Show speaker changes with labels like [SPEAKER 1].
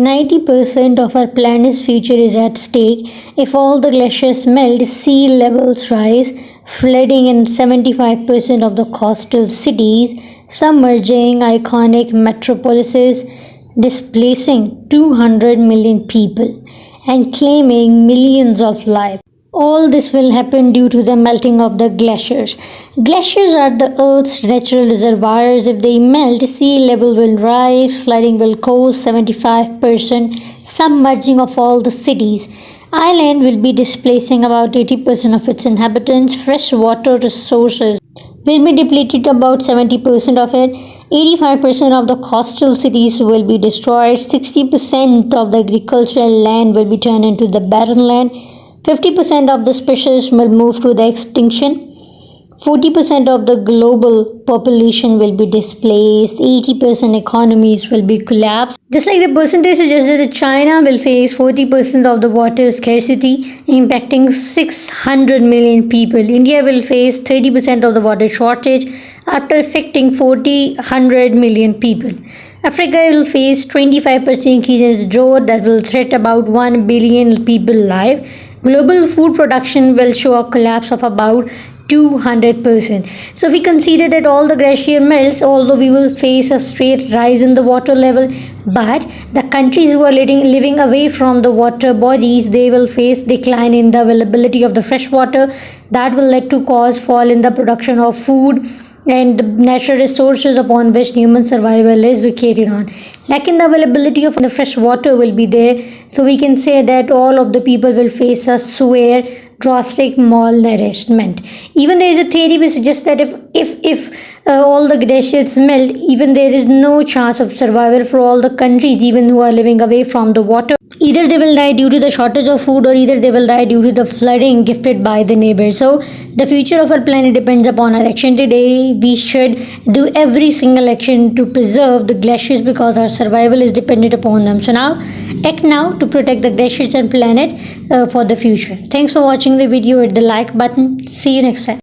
[SPEAKER 1] 90% of our planet's future is at stake. If all the glaciers melt, sea levels rise, flooding in 75% of the coastal cities, submerging iconic metropolises, displacing 200 million people, and claiming millions of lives. All this will happen due to the melting of the glaciers. Glaciers are the Earth's natural reservoirs. If they melt, sea level will rise, flooding will cause 75% submerging of all the cities. Island will be displacing about 80% of its inhabitants. Fresh water resources will be depleted about 70% of it. 85% of the coastal cities will be destroyed. 60% of the agricultural land will be turned into the barren land. 50% of the species will move to the extinction. 40% of the global population will be displaced. 80% economies will be collapsed. Just like the percentage suggests that China will face 40% of the water scarcity, impacting 600 million people. India will face 30% of the water shortage after affecting 100 million people. Africa will face 25% increase in drought that will threaten about 1 billion people life. Global food production will show a collapse of about 200%. So, if we consider that all the glacier melts, although we will face a straight rise in the water level, but the countries who are living away from the water bodies, they will face decline in the availability of the fresh water. That will lead to cause fall in the production of food and the natural resources upon which human survival is carried on. Lacking the availability of the fresh water will be there, so we can say that all of the people will face a severe drastic malnourishment. Even there is a theory which suggests that if all the glaciers melt, even there is no chance of survival for all the countries, even who are living away from the water. Either they will die due to the shortage of food, or either they will die due to the flooding gifted by the neighbors. So the future of our planet depends upon our action today. We should do every single action to preserve the glaciers because our survival is dependent upon them. So now, act now to protect the glaciers and planet for the future. Thanks for watching the video. Hit the like button. See you next time.